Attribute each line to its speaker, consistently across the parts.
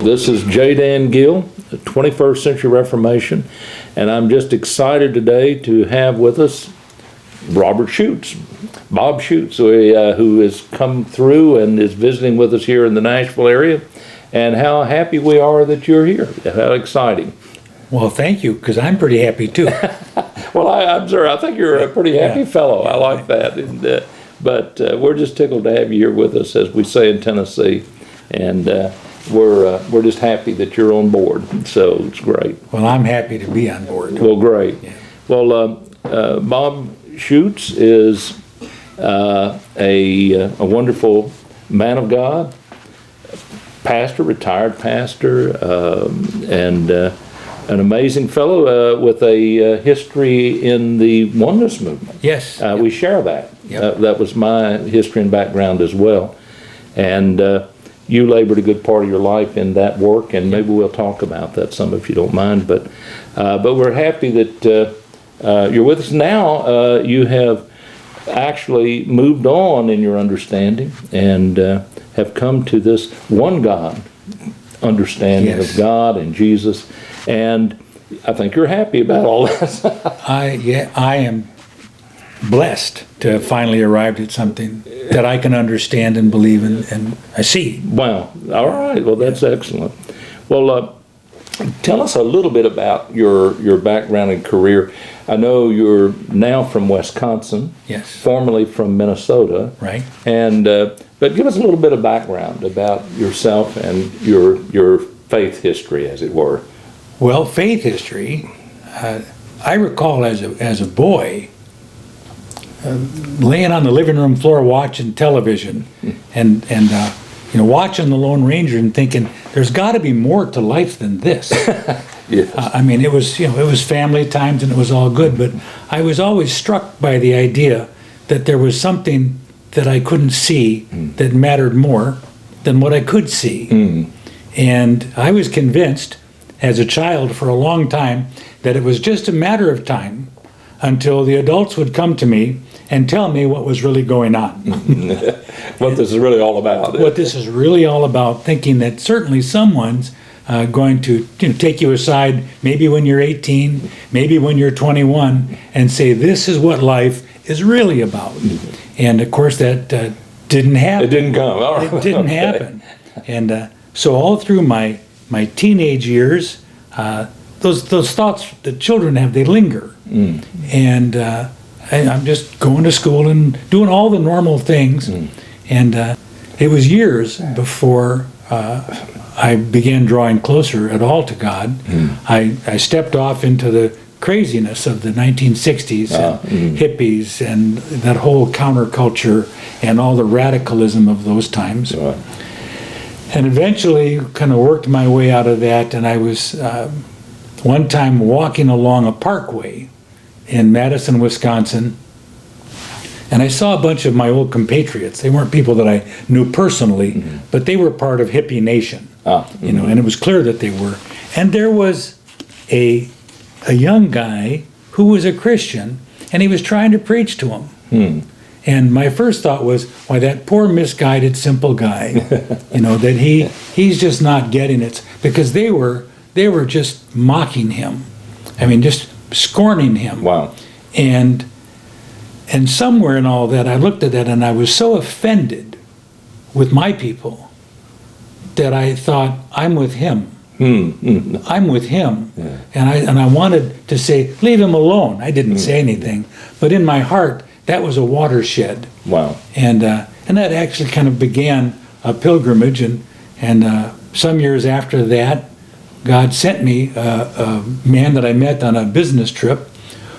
Speaker 1: This is J. Dan Gill, 21st Century Reformation, and I'm just excited today to have with us Bob Schutz, who has come through and is visiting with us here in the Nashville area, and how happy we are that you're here. How exciting.
Speaker 2: Well, thank you, because I'm pretty happy too.
Speaker 1: Well, I'm sorry. I think you're a pretty happy fellow. I like that. And, but we're just tickled to have you here with us, as we say in Tennessee, and we're just happy that you're on board. So it's great.
Speaker 2: Well, I'm happy to be on board.
Speaker 1: Well, great. Yeah. Well, Bob Schutz is a wonderful man of God, pastor, retired pastor, and an amazing fellow with a history in the Oneness movement.
Speaker 2: Yes.
Speaker 1: We share that.
Speaker 2: Yep.
Speaker 1: That was my history and background as well. And you labored a good part of your life in that work, and maybe we'll talk about that some if you don't mind. But we're happy that you're with us now. You have actually moved on in your understanding and have come to this one God understanding of God and Jesus. And I think you're happy about all this.
Speaker 2: I am blessed to have finally arrived at something that I can understand and believe in and I see.
Speaker 1: Wow. All right. Well, that's excellent. Well, tell us a little bit about your background and career. I know you're now from Wisconsin.
Speaker 2: Yes.
Speaker 1: Formerly from Minnesota.
Speaker 2: Right.
Speaker 1: And but give us a little bit of background about yourself and your faith history, as it were.
Speaker 2: Well, faith history, I recall as a boy laying on the living room floor watching television and watching the Lone Ranger and thinking there's got to be more to life than this.
Speaker 1: Yes.
Speaker 2: I mean, it was family times and it was all good, but I was always struck by the idea that there was something that I couldn't see that mattered more than what I could see. And I was convinced as a child for a long time that it was just a matter of time until the adults would come to me and tell me what was really going on.
Speaker 1: What this is really all about.
Speaker 2: What this is really all about, thinking that certainly someone's going to take you aside, maybe when you're 18, maybe when you're 21, and say, this is what life is really about. And of course that didn't happen.
Speaker 1: It didn't come. All right.
Speaker 2: It didn't happen. And so all through my teenage years, those thoughts that children have, they linger. And I'm just going to school and doing all the normal things. And it was years before I began drawing closer at all to God. I stepped off into the craziness of the 1960s and hippies and that whole counterculture and all the radicalism of those times. And eventually kind of worked my way out of that, and I was one time walking along a parkway in Madison, Wisconsin, and I saw a bunch of my old compatriots. They weren't people that I knew personally, but they were part of hippie nation, and it was clear that they were. And there was a young guy who was a Christian, and he was trying to preach to him. And my first thought was, why, that poor misguided simple guy, that he's just not getting it, because they were just mocking him. I mean, just scorning him.
Speaker 1: Wow.
Speaker 2: And somewhere in all that, I looked at that and I was so offended with my people that I thought, I'm with him. I'm with him. Yeah. And I wanted to say, leave him alone. I didn't say anything, but in my heart, that was a watershed.
Speaker 1: Wow.
Speaker 2: And that actually kind of began a pilgrimage, and some years after that, God sent me a man that I met on a business trip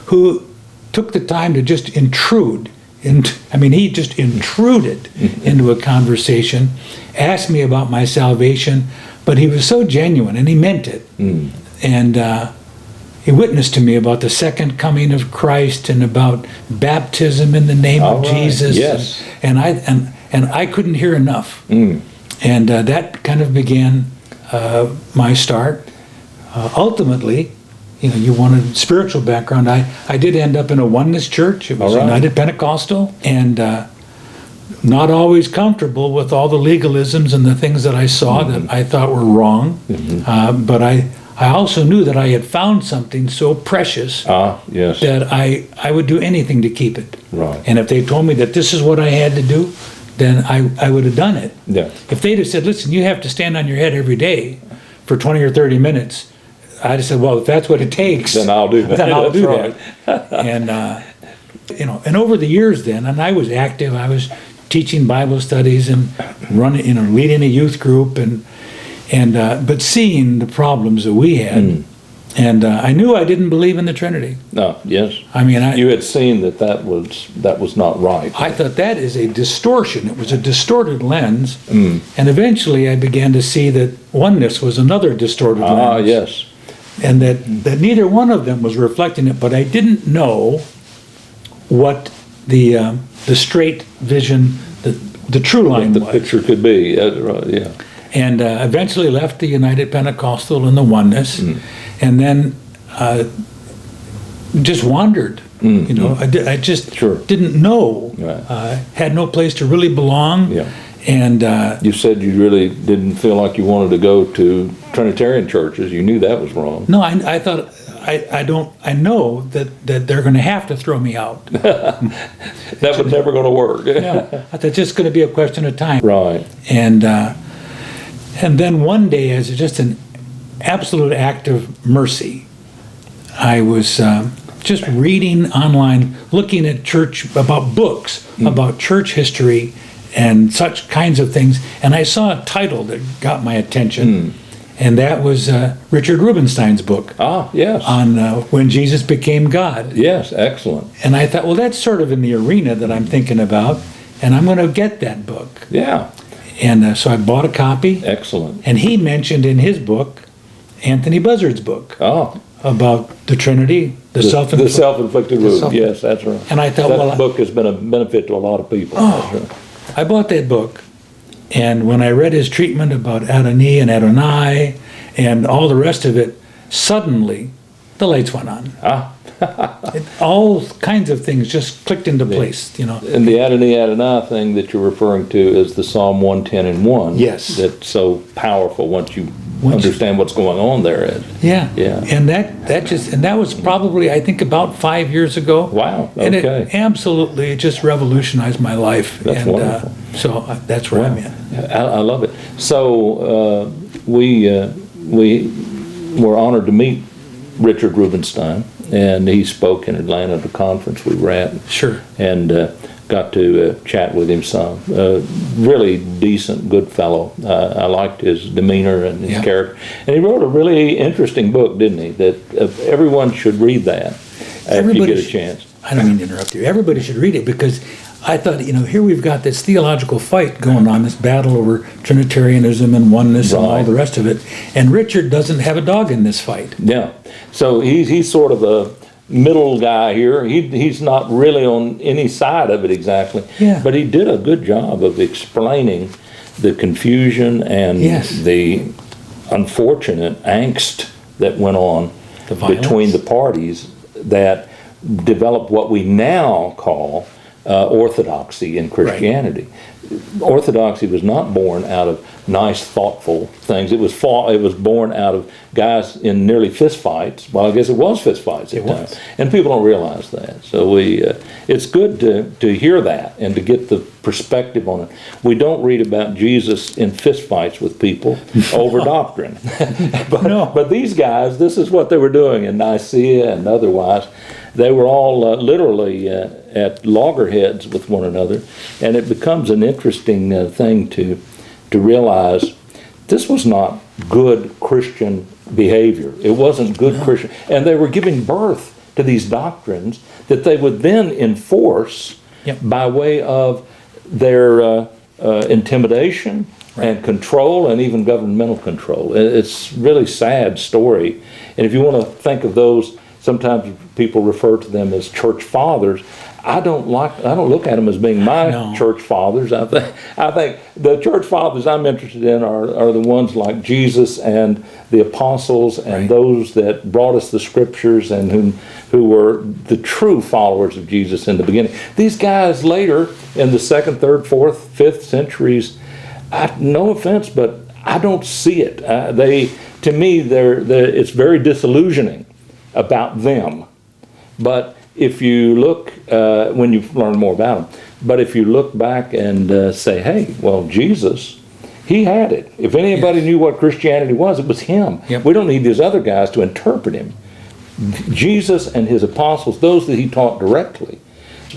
Speaker 2: who took the time to just intrude. He just intruded into a conversation, asked me about my salvation, but he was so genuine, and he meant it. And he witnessed to me about the second coming of Christ and about baptism in the name of Jesus.
Speaker 1: Yes.
Speaker 2: And I couldn't hear enough. And that kind of began my start. Ultimately, you wanted spiritual background. I did end up in a Oneness church. It was United Pentecostal. And not always comfortable with all the legalisms and the things that I saw that I thought were wrong. But I also knew that I had found something so precious
Speaker 1: Yes.
Speaker 2: that I would do anything to keep it.
Speaker 1: Right.
Speaker 2: And if they told me that this is what I had to do, then I would have done it.
Speaker 1: Yeah.
Speaker 2: If they'd have said, listen, you have to stand on your head every day for 20 or 30 minutes, I'd have said, well, if that's what it takes,
Speaker 1: Then I'll do that.
Speaker 2: then I'll
Speaker 1: That's
Speaker 2: do
Speaker 1: right.
Speaker 2: that. And, and over the years then, and I was active, I was teaching Bible studies and running, leading a youth group but seeing the problems that we had. And I knew I didn't believe in the Trinity.
Speaker 1: No, yes.
Speaker 2: I mean,
Speaker 1: You had seen that was not right.
Speaker 2: I thought that is a distortion. It was a distorted lens. And eventually I began to see that oneness was another distorted lens.
Speaker 1: Yes.
Speaker 2: And that neither one of them was reflecting it, but I didn't know what the straight vision, the true line
Speaker 1: The
Speaker 2: was.
Speaker 1: picture could be. Right, yeah.
Speaker 2: And eventually left the United Pentecostal and the Oneness, and then just wandered. I just didn't know.
Speaker 1: Right.
Speaker 2: Had no place to really belong.
Speaker 1: Yeah.
Speaker 2: And
Speaker 1: You said you really didn't feel like you wanted to go to Trinitarian churches. You knew that was wrong.
Speaker 2: no, I thought I know that they're going to have to throw me out.
Speaker 1: That was never going to work.
Speaker 2: Yeah, I thought it's just going to be a question of time.
Speaker 1: Right.
Speaker 2: And then one day, as just an absolute act of mercy, I was just reading online, looking at about books, about church history and such kinds of things, and I saw a title that got my attention, and that was Richard Rubinstein's book
Speaker 1: Yes.
Speaker 2: on when Jesus became God.
Speaker 1: Yes, excellent.
Speaker 2: And I thought, well, that's sort of in the arena that I'm thinking about, and I'm going to get that book.
Speaker 1: Yeah,
Speaker 2: And so I bought a copy.
Speaker 1: excellent.
Speaker 2: And he mentioned in his book, Anthony Buzzard's book, about the Trinity, the
Speaker 1: self-inflicted wound. Yes, that's right.
Speaker 2: And I thought,
Speaker 1: that book has been a benefit to a lot of people.
Speaker 2: I bought that book, and when I read his treatment about Adonai and Adonai and all the rest of it, suddenly the lights went on. All kinds of things just clicked into place,
Speaker 1: And the Adonai thing that you're referring to is the Psalm 110 and 1.
Speaker 2: Yes.
Speaker 1: That's so powerful once you understand what's going on there, Ed.
Speaker 2: Yeah.
Speaker 1: Yeah.
Speaker 2: And that was probably, I think, about 5 years ago.
Speaker 1: Wow,
Speaker 2: And
Speaker 1: okay.
Speaker 2: it just revolutionized my life.
Speaker 1: That's wonderful.
Speaker 2: So that's where I'm at.
Speaker 1: I love it. So we were honored to meet Richard Rubinstein, and he spoke in Atlanta at a conference we were at.
Speaker 2: Sure.
Speaker 1: And got to chat with him some. Really decent, good fellow. I liked his demeanor and his character. And he wrote a really interesting book, didn't he? That everyone should read that if you get a chance.
Speaker 2: I don't mean to interrupt you. Everybody should read it, because I thought, here we've got this theological fight going on, this battle over Trinitarianism and oneness and all the rest of it. And Richard doesn't have a dog in this fight.
Speaker 1: Yeah. So he's sort of a middle guy here. He's not really on any side of it exactly.
Speaker 2: Yeah.
Speaker 1: But he did a good job of explaining the confusion and the unfortunate angst that went on between the parties that developed what we now call orthodoxy in Christianity. Orthodoxy was not born out of nice, thoughtful things. It was born out of guys in nearly fist fights. Well, I guess it was fist fights at times, and people don't realize that. So it's good to hear that and to get the perspective on it. We don't read about Jesus in fist fights with people over doctrine, but these guys, this is what they were doing in Nicaea and otherwise. They were all literally at loggerheads with one another, and it becomes an interesting thing to realize this was not good Christian behavior. It wasn't good Christian, and they were giving birth to these doctrines that they would then enforce by way of their intimidation and control, and even governmental control. It's a really sad story, and if you want to think of those sometimes people refer to them as church fathers. I don't look at them as being my church fathers. I think the church fathers I'm interested in are the ones like Jesus and the apostles and those that brought us the scriptures and who were the true followers of Jesus in the beginning. These guys later in the 2nd, 3rd, 4th, 5th centuries, no offense, but I don't see it. To me, it's very disillusioning about them. But if you look, when you learn more about them, but if you look back and say, hey, well, Jesus, he had it. If anybody knew what Christianity was, it was him.
Speaker 2: Yep.
Speaker 1: We don't need these other guys to interpret him. Jesus and his apostles, those that he taught directly,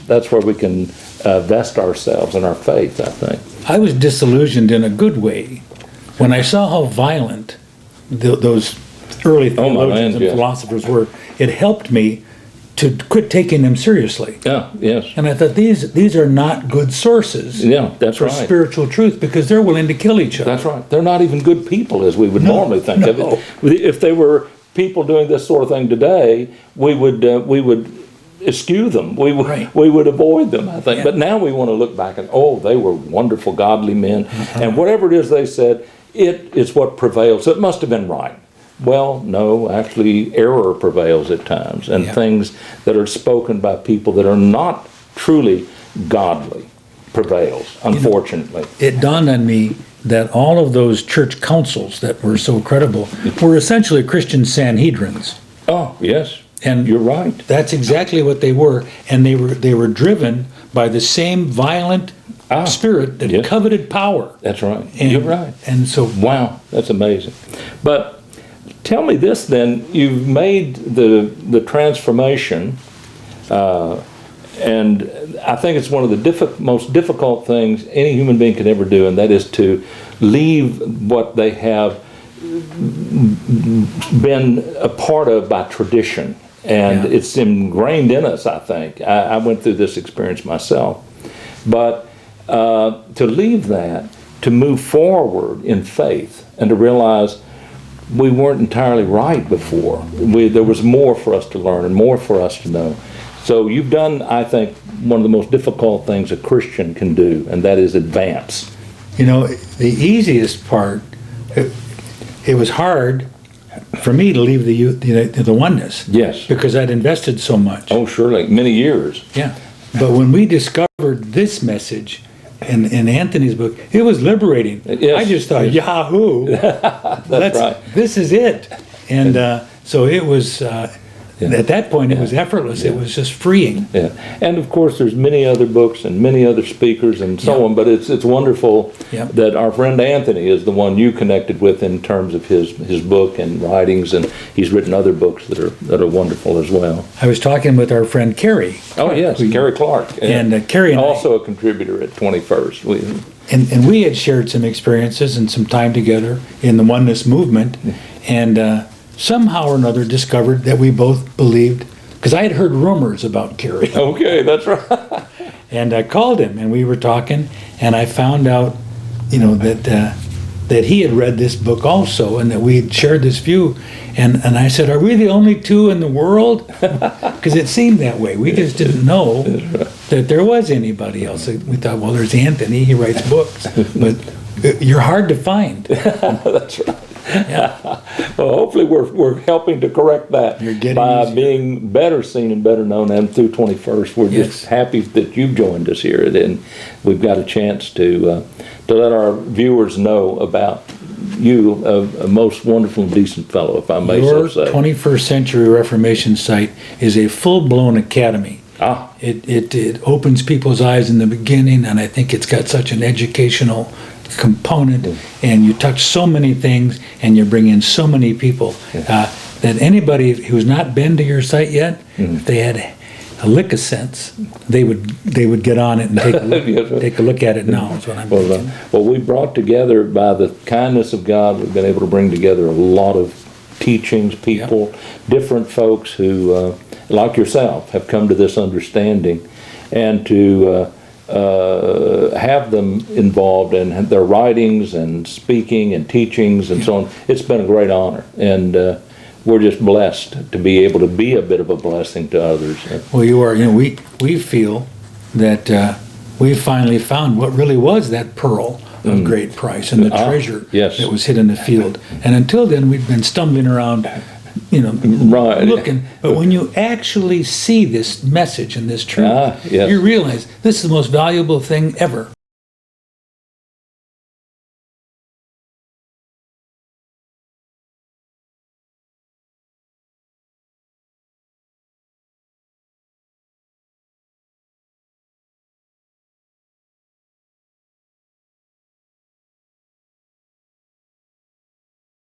Speaker 1: that's where we can vest ourselves in our faith, I think.
Speaker 2: I was disillusioned in a good way when I saw how violent those early theologians and philosophers were. It helped me to quit taking them seriously.
Speaker 1: Yeah, yes.
Speaker 2: And I thought these are not good sources for spiritual truth, because they're willing to kill each other.
Speaker 1: That's right. They're not even good people as we would normally think of it. If they were people doing this sort of thing today, we would eschew them. We would avoid them, I think. Yeah. But now we want to look back and, they were wonderful, godly men. And whatever it is they said, it is what prevails. So it must have been right. Well, no, actually error prevails at times, and things that are spoken by people that are not truly godly prevails, unfortunately.
Speaker 2: It dawned on me that all of those church councils that were so credible were essentially Christian Sanhedrins.
Speaker 1: Oh, yes,
Speaker 2: and
Speaker 1: you're right.
Speaker 2: That's exactly what they were, and they were driven by the same violent spirit that coveted power.
Speaker 1: That's right. You're right.
Speaker 2: And so,
Speaker 1: wow, that's amazing. But tell me this then, you've made the transformation, and I think it's one of the most difficult things any human being can ever do, and that is to leave what they have been a part of by tradition. And it's ingrained in us, I think. I went through this experience myself. But to leave that, to move forward in faith, and to realize we weren't entirely right before. There was more for us to learn and more for us to know. So you've done, I think, one of the most difficult things a Christian can do, and that is advance.
Speaker 2: You know, the easiest part, it was hard for me to leave the oneness.
Speaker 1: Yes.
Speaker 2: Because I'd invested so much.
Speaker 1: Oh, surely. Many years.
Speaker 2: Yeah. But when we discovered this message in Anthony's book, it was liberating.
Speaker 1: Yes.
Speaker 2: I just thought, Yahoo!
Speaker 1: That's right.
Speaker 2: This is it. And so it was, at that point, it was effortless. It was just freeing.
Speaker 1: Yeah. And of course, there's many other books and many other speakers and so on, but it's wonderful that our friend Anthony is the one you connected with in terms of his book and writings, and he's written other books that are wonderful as well.
Speaker 2: I was talking with our friend Carrie.
Speaker 1: Oh, yes, Carrie Clark.
Speaker 2: And Carrie and
Speaker 1: also a contributor at 21st.
Speaker 2: And we had shared some experiences and some time together in the oneness movement, and somehow or another discovered that we both believed, because I had heard rumors about Carrie.
Speaker 1: Okay, that's right.
Speaker 2: And I called him, and we were talking, and I found out, that he had read this book also, and that we had shared this view. And I said, are we the only two in the world? Because it seemed that way. We just didn't know that there was anybody else. We thought, well, there's Anthony, he writes books. But you're hard to find.
Speaker 1: That's right.
Speaker 2: Yeah.
Speaker 1: Well, hopefully we're helping to correct that by being better seen and better known, and through 21st. We're just happy that you've joined us here, and we've got a chance to let our viewers know about you, a most wonderful and decent fellow, if I may so say.
Speaker 2: Your 21st Century Reformation site is a full-blown academy. It opens people's eyes in the beginning, and I think it's got such an educational component, and you touch so many things, and you bring in so many people that anybody who's not been to your site yet, if they had a lick of sense, they would get on it and take a look at it now. Is what I'm thinking.
Speaker 1: Well, we brought together, by the kindness of God, we've been able to bring together a lot of teachings, people, different folks who, like yourself, have come to this understanding, and to have them involved in their writings and speaking and teachings and so on. It's been a great honor, and we're just blessed to be able to be a bit of a blessing to others.
Speaker 2: Well, you are. You know, we feel that we finally found what really was that pearl of great price and the treasure
Speaker 1: yes.
Speaker 2: that was hid in the field. And until then, we'd been stumbling around, you know,
Speaker 1: Right.
Speaker 2: looking. But when you actually see this message and this truth,
Speaker 1: yes.
Speaker 2: you realize this is the most valuable thing ever.